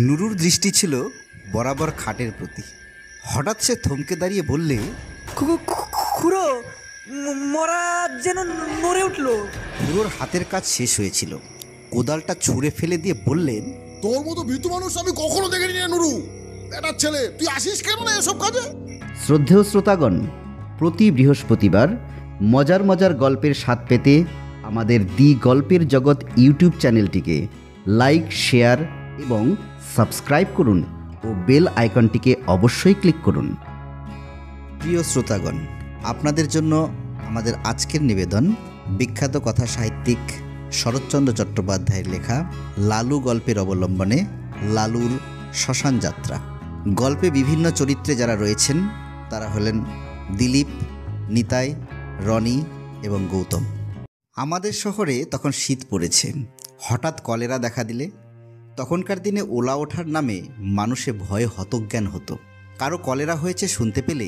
নুরুর দৃষ্টি ছিল বরাবর খাটের প্রতি। হঠাৎ সে থমকে দাঁড়িয়ে বললে, খুড়ো, মরা যেন নড়ে উঠল। নুরুর হাতের কাজ শেষ হয়েছিল, কোদালটা ছুঁড়ে ফেলে দিয়ে বললেন, তোর মতো ভীতু মানুষ আমি কখনো দেখিনি রে নুরু। বেটার ছেলে, তুই আসিস কেন না এসব কাজে? শ্রদ্ধেয় শ্রোতাগণ, প্রতি বৃহস্পতিবার মজার মজার গল্পের স্বাদ পেতে আমাদের দি গল্পের জগৎ ইউটিউব চ্যানেলটিকে লাইক, শেয়ার এবং সাবস্ক্রাইব করুন ও বেল আইকনটিকে অবশ্যই ক্লিক করুন। প্রিয় শ্রোতাগণ, আপনাদের জন্য আমাদের আজকের নিবেদন বিখ্যাত কথা সাহিত্যিক শরৎচন্দ্র চট্টোপাধ্যায়ের লেখা লালু গল্পের অবলম্বনে লালুর শ্মশান যাত্রা। গল্পে বিভিন্ন চরিত্রে যারা রয়েছেন তারা হলেন দিলীপ, নিতাই, রনি এবং গৌতম। আমাদের শহরে তখন শীত পড়েছে। হঠাৎ কলেরা দেখা দিলে তখনকার দিনে ওলা ওঠার নামে মানুষে ভয়ে হতজ্ঞান হতো। কারো কলেরা হয়েছে শুনতে পেলে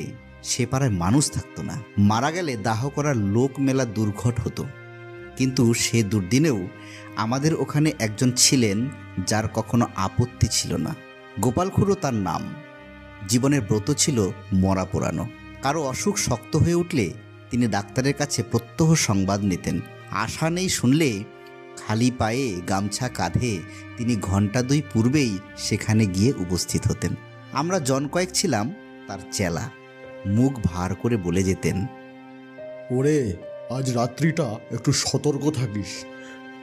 সে পাড়ায় মানুষ থাকতো না। মারা গেলে দাহ করার লোক মেলা দুর্ঘট হতো। কিন্তু সে দুর্দিনেও আমাদের ওখানে একজন ছিলেন যার কখনো আপত্তি ছিল না। গোপাল খুড়ো তার নাম। জীবনের ব্রত ছিল মরা পোড়ানো। কারো অসুখ শক্ত হয়ে উঠলে তিনি ডাক্তারের কাছে প্রত্যহ সংবাদ নিতেন। আশা নেই শুনলে খালি পায়ে গামছা কাঁধে তিনি ঘণ্টা 2 পূর্বেই সেখানে গিয়ে উপস্থিত হতেন। আমরা জন কয়েক ছিলাম তার চেলা। মুখ ভার করে বলে যেতেন, ওরে, আজ রাত্রিটা একটু সতর্ক থাকিস,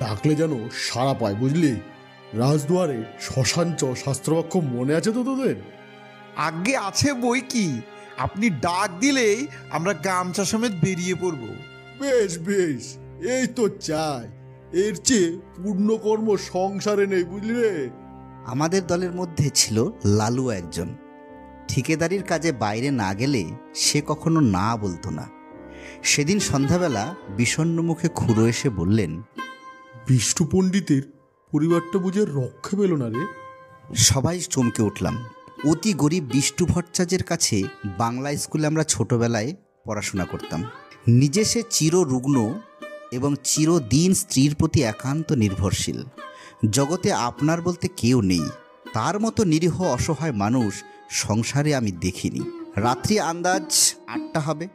ডাকলে যেন সাড়া পায়, বুঝলি? রাজদুয়ারে শ্মশান শাস্ত্রবাক্য মনে আছে তো তোদের? আগে আছে বই কি, আপনি ডাক দিলেই আমরা গামছা সমেত বেরিয়ে পড়ব। বেশ বেশ, এই তো চাই। এর চেয়ে পূর্ণকর্ম সংসারে নেই, বুঝলি রে? আমাদের দলের মধ্যে ছিল লালু একজন। ঠিকেদারির কাজে বাইরে না গেলে সে কখনো না বলতো না। সেদিন সন্ধ্যাবেলা বিষণ্ণ মুখে খুড়ো এসে বললেন, বিষ্ণু পণ্ডিতের পরিবারটা বুঝে রক্ষা পেল না রে। সবাই চমকে উঠলাম। অতি গরিব বিষ্ণু ভট্টাচার্যের কাছে বাংলা স্কুলে আমরা ছোটবেলায় পড়াশোনা করতাম। নিজে সে চিররুগ্ন এবং চিরদিন স্ত্রীর প্রতি একান্ত নির্ভরশীল। জগতে আপনার বলতে কেউ নেই। তার মতো নিরীহ অসহায় মানুষ সংসারে আমি দেখিনি। রাত্রি আন্দাজ 8টা হবে।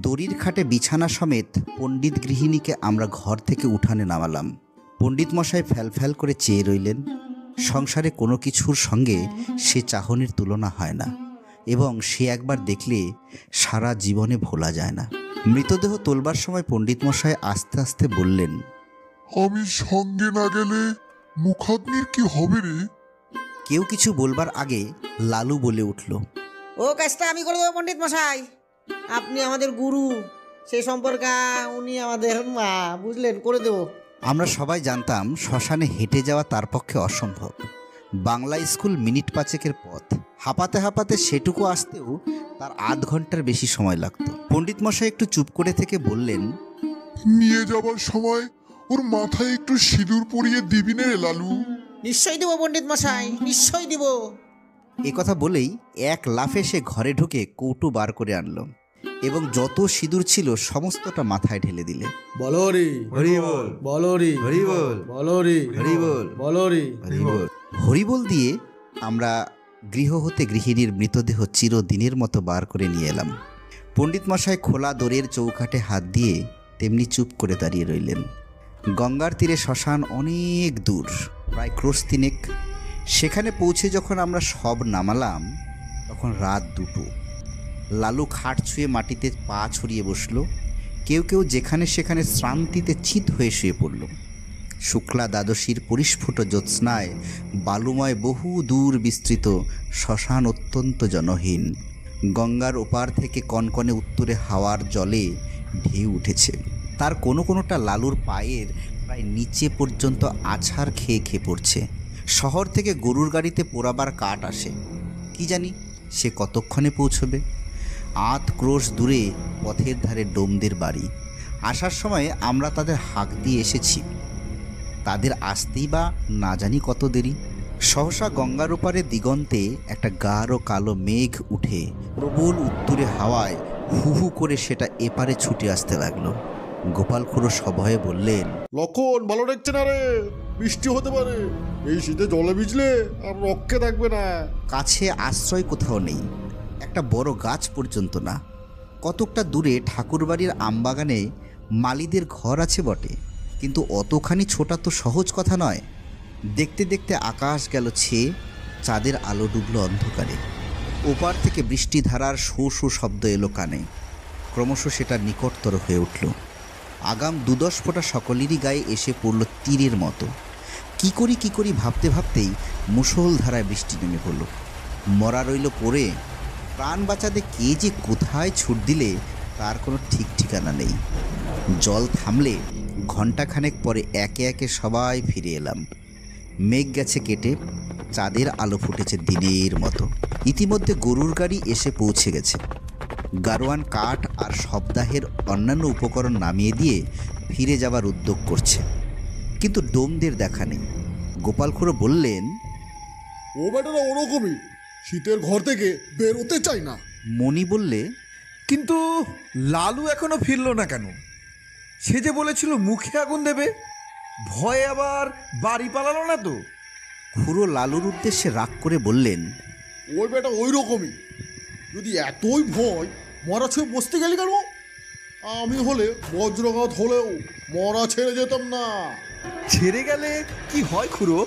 দড়ির খাটে বিছানা সমেত পণ্ডিত গৃহিণীকে আমরা ঘর থেকে উঠানে নামালাম। পণ্ডিত মশাই ফ্যাল করে চেয়ে রইলেন। সংসারে কোনো কিছুর সঙ্গে সে চাহনির তুলনা হয় না এবং সে একবার দেখলে সারা জীবনে ভোলা যায় না। মৃতদেহ তোলবার সময় পণ্ডিত মশাই আস্তে আস্তে বললেন, আমি সঙ্গে না গেলে মুখাগ্নির কি হবে রে? কেউ কিছু বলবার আগে লালু বলে উঠল, ও কাজটা আমি করে দেবো পণ্ডিত মশাই। আপনি আমাদের গুরু, সেই সম্পর্কে উনি আমাদের মা, বুঝলেন, করে দেবো। আমরা সবাই জানতাম শ্মশানে হেঁটে যাওয়া তার পক্ষে অসম্ভব। বাংলা স্কুল মিনিট 5 পথ। হাঁপাতে হাঁপাতে সেটুকু আসতেও তার আধ ঘন্টার বেশি সময় লাগতো। পণ্ডিত মশাই একটু চুপ করে থেকে বললেন, নিয়ে যাবার সময় ওর মাথায় একটু সিঁদুর পরিয়ে দিবি নে রে লালু? নিশ্চয়ই দিব পণ্ডিত মশাই, নিশ্চয়ই দিব। এ কথা বলেই এক লাফে সে ঘরে ঢুকে কৌটো বার করে আনলো এবং যত সিঁদুর ছিল সমস্তটা মাথায় ঢেলে দিলে। বলো রে হরিবল, বলো রে হরিবল, বলো রে হরিবল, বলো রে। হরিবল দিয়ে আমরা গৃহ হতে গৃহিণীর মৃতদেহ চিরদিনের মতো বার করে নিয়ে এলাম। পণ্ডিত মশাই খোলা দোরের চৌকাঠে হাত দিয়ে তেমনি চুপ করে দাঁড়িয়ে রইলেন। গঙ্গার তীরে শ্মশান অনেক দূর, প্রায় ক্রোশ 3। সেখানে পৌঁছে যখন আমরা সব নামালাম তখন রাত 2টো। লালু খাট ছুঁয়ে মাটিতে পা ছড়িয়ে বসল। কেউ কেউ যেখানে সেখানে শ্রান্তিতে চিত হয়ে শুয়ে পড়ল। শুক্লা দ্বাদশীর পরিস্ফুট জ্যোৎস্নায় বালুময় বহু দূর বিস্তৃত শ্মশান অত্যন্ত জনহীন। গঙ্গার ওপার থেকে কনকনে উত্তরে হাওয়ার জলে ঢেউ উঠেছে। তার কোনোটা লালুর পায়ের প্রায় নিচে পর্যন্ত আছাড় খেয়ে পড়ছে। শহর থেকে গরুর গাড়িতে পোড়াবার কাঠ আসে। কি জানি সে কতক্ষণে পৌঁছবে। 8 ক্রোশ দূরে পথের ধারে ডোমদের বাড়ি। আসার সময় আমরা তাদের হাঁক দিয়ে এসেছি, তাদের আসতেই বা না জানি কত দেরি। সহসা গঙ্গার ওপারে দিগন্তে একটা গাঢ় কালো মেঘ উঠে প্রবল উত্তুরে হাওয়ায় হু হু করে সেটা এপারে ছুটে আসতে লাগলো। গোপাল খুড়ো সভয়ে বললেন, লক্ষণ, ভালো দেখছে না রে, বৃষ্টি হতে পারে। এই শীতে জলে ভিজলে আর রক্ষে থাকবে না। কাছে আশ্রয় কোথাও নেই, একটা বড় গাছ পর্যন্ত না। কতকটা দূরে ঠাকুরবাড়ির আমবাগানে মালিদের ঘর আছে বটে, কিন্তু অতখানি ছোটা তো সহজ কথা নয়। দেখতে দেখতে আকাশ গেল ছেয়ে, চাঁদের আলো ডুবলো অন্ধকারে। ওপার থেকে বৃষ্টিধারার শো শো শব্দ এলো কানে, ক্রমশ সেটা নিকটতর হয়ে উঠল। আগাম 2-10 ফোঁটা সকলেরই গায়ে এসে পড়ল তীরের মতো। কি করি ভাবতে ভাবতেই মুষলধারায় বৃষ্টি নেমে পড়ল। মরা রইল পড়ে, প্রাণ বাঁচাতে কে যে কোথায় ছুট দিলে তার কোনো ঠিক ঠিকানা নেই। জল থামলে ঘণ্টাখানেক পরে একে একে সবাই ফিরে এলাম। মেঘ গেছে কেটে, চাঁদের আলো ফুটেছে দিনের মতো। ইতিমধ্যে গরুর গাড়ি এসে পৌঁছে গেছে। গারোয়ান কাঠ আর সপ্তাহের অন্যান্য উপকরণ নামিয়ে দিয়ে ফিরে যাবার উদ্যোগ করছে, কিন্তু ডোমদের দেখা নেই। গোপাল খুড়ো বললেন, ও বেটারা ওরকমই, শীতের ঘর থেকে বেরোতে চাই না। মণি বললে, কিন্তু লালু এখনো ফিরলো না কেন? সে যে বলেছিল মুখে আগুন দেবে, ভয়ে আবার বাড়ি পালালো না তো? খুড়ো লালুর উদ্দেশ্যে রাগ করে বললেন, ওই বেটা ওই রকমই, যদি এতই ভয় মরা ছুঁয়ে বসতে গেলি কেন? আমি হলে বজ্রঘাত হলেও মরা ছেড়ে যেতাম না। ছেড়ে গেলে কি হয় খুড়ো?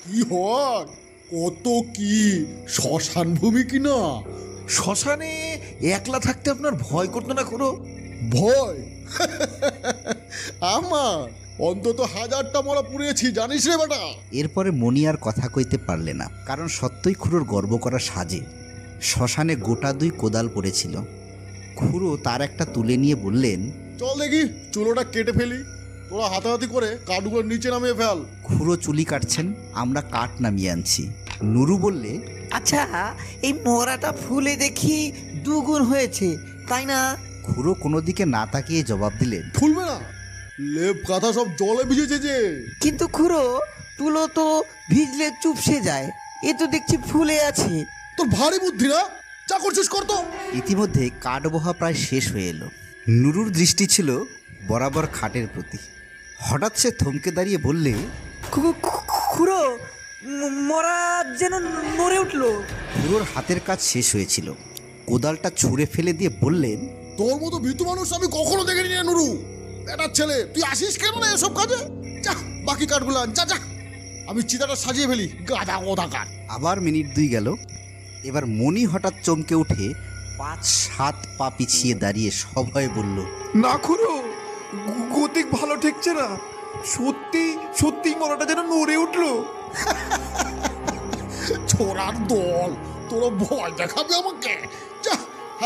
কি হয়? কত কি, শ্মশান ভূমি কি না? শ্মশানে একলা থাকতে আপনার ভয় করতো না খুড়ো? ভয়? আমার অন্তত 1000টা মরা পুড়িয়েছি, জানিস রে বেটা। এরপরে মণি আর কথা কইতে পারলে না, কারণ সত্যই খুড়োর গর্ব করা সাজে। শ্মশানে গোটা 2 কোদাল পড়েছিল। খুড়ো তার একটা তুলে নিয়ে বললেন, চল দেখি চুলোটা কেটে ফেলি, তোরা হাতাহাতি করে কাঠগুলো নিচে নামিয়ে ফেল। খুড়ো চুলি কাটছেন, আমরা কাঠ নামিয়ে আনছি। নুরু বললে, আচ্ছা, এই মরাটা ফুলে দেখি 2 গুণ হয়েছে, তাই না? খুড়ো কোনো দিকে না তাকিয়ে জবাব দিলেন, ফুলবে না, লেপ কাঁথা সব জলে ভিজেছে যে। কিন্তু খুড়ো, তুলো তো ভিজলে চুপসে যায়, এ তো দেখছি ফুলে আছে। তোর ভারী বুদ্ধি না, যা করছিস কর তো। ইতিমধ্যে কাঠ বোহা প্রায় শেষ হয়ে এলো। নুরুর দৃষ্টি ছিল বরাবর খাটের প্রতি। হঠাৎ সে থমকে দাঁড়িয়ে বললে, খুড়ো, মরা যেন নড়ে উঠলো। খুড়োর হাতের কাজ শেষ হয়েছিল। কোদালটা ছুঁড়ে ফেলে দিয়ে বললেন, তোর মতো ভীতু মানুষ আমি কখনো দেখিনি রে নুরু। বেটার ছেলে, তুই আসিস কেন না এসব কাজে? যা বাকি কাঠগুলো আন, যা যা, আমি চিতাটা সাজিয়ে ফেলি। গাধা কোথাকার। আবার মিনিট 2 গেল। এবার মণি হঠাৎ চমকে উঠে 5-7 পা পিছিয়ে দাঁড়িয়ে সভয়ে বলল, না খুড়ো, গতিক ভালো ঠেকছে না। সত্যি সত্যি মরাটা যেন নড়ে উঠলো। ছোড়ার দল, তোরা ভয় দেখাবে আমাকে? যা,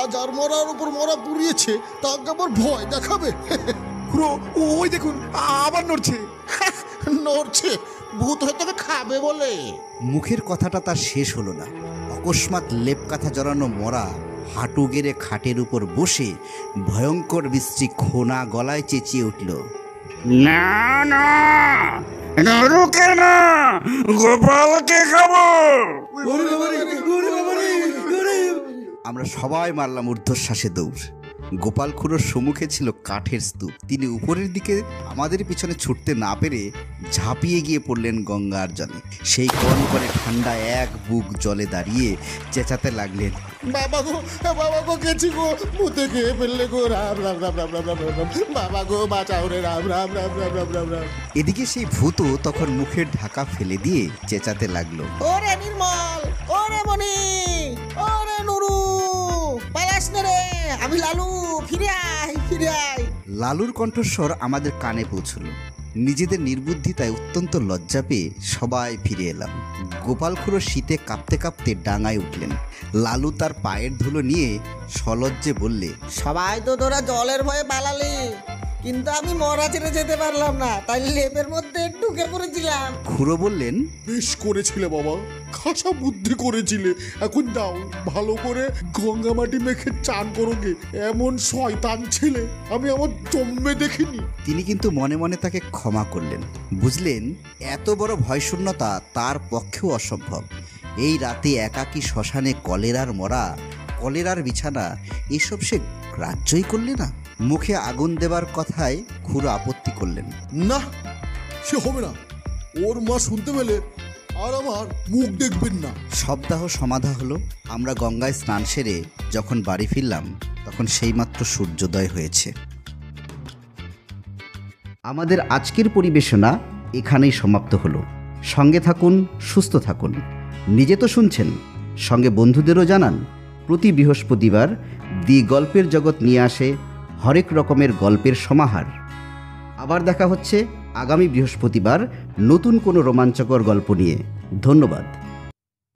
1000 মরার উপর মরা পুড়িয়েছে, তাকে আবার ভয় দেখাবে? খুড়ো, ওই দেখুন আবার নড়ছে। নড়ছে? ভূত হয়ে তোকে খাবে বলে? মুখের কথাটা তার শেষ হলো না। অকস্মাৎ লেপ কাঁথা জড়ানো মরা হাঁটু গেড়ে খাটের উপর বসে ভয়ঙ্কর বিশ্রী খোনা গলায় চেঁচিয়ে উঠল, না না, নরুকে না, গোপালকে খাবো। আমরা সবাই মারলাম ঊর্ধ্বশ্বাসে দৌড়। গোপাল খুড়োর সম্মুখে ছিল কাঠের স্তূপ। তিনি উপরের দিকে আমাদের পিছনে ছুটতে না পেরে ঝাঁপিয়ে গিয়ে পড়লেন গঙ্গার জলে। সেই কনকনে ঠান্ডা এক বুক জলে দাঁড়িয়ে চেঁচাতে লাগলেন, বাবা গো গেছি গো, ভূতে খেয়ে ফেললে গো, রাম রাম রাম রাম রাম রাম রাম, বাবা গো বাঁচাও রে, রাম রাম রাম রাম রাম রাম রাম। এদিকে সেই ভূতও তখন মুখের ঢাকা ফেলে দিয়ে চেঁচাতে লাগলো, ওরে নির্মল, ওরে মণি, ওরে নুরু, পালাস না রে, আমি লালু, ফিরে আয়, ফিরে আয়। লালুর কণ্ঠস্বর আমাদের কানে পৌঁছল। নিজেদের নির্বুদ্ধিতায় অত্যন্ত লজ্জা পেয়ে সবাই ফিরে এলাম। গোপাল খুড়ো শীতে কাঁপতে কাঁপতে ডাঙায় উঠলেন। লালু তার পায়ের ধুলো নিয়ে সলজ্জে বললে, সবাই তো তোরা জলের ভয়ে পালালি, কিন্তু আমি মরা ছেড়ে যেতে পারলাম না, তাই লেপের মধ্যে ঢুকে পড়েছিলাম। খুড়ো বললেন, বেশ করেছিলে বাবা, খাসা বুদ্ধি করেছিলে। এখন যাও, ভালো করে গঙ্গা মাটি মেখে চান করো গে। এমন শয়তান ছেলে আমি আমার জন্মে দেখিনি। তিনি কিন্তু মনে মনে তাকে ক্ষমা করলেন। বুঝলেন এত বড় ভয়শূন্যতা তার পক্ষেও অসম্ভব। এই রাতে একাকী শ্মশানে কলেরার মরা, কলেরার বিছানা, এসব সে গ্রাহ্যই করলে না। মুখে আগুন দেবার কথায় খুড়ো আপত্তি করলেন, না, সে হবে না। ওর মা শুনতে পেলে আর আমার মুখ দেখবেন না। সপ্তাহ সমাধা হলো। আমরা গঙ্গায় স্নান সেরে যখন বাড়ি ফিরলাম তখন সেইমাত্র সূর্যোদয় হয়েছে। আমাদের আজকের পরিবেশনা এখানেই সমাপ্ত হলো। সঙ্গে থাকুন, সুস্থ থাকুন। নিজে তো শুনছেন, সঙ্গে বন্ধুদেরও জানান। প্রতি বৃহস্পতিবার দি গল্পের জগৎ নিয়ে আসে হরেক রকমের গল্পের সমাহার। আবার দেখা হচ্ছে আগামী বৃহস্পতিবার নতুন কোনো রোমাঞ্চকর গল্প নিয়ে। ধন্যবাদ।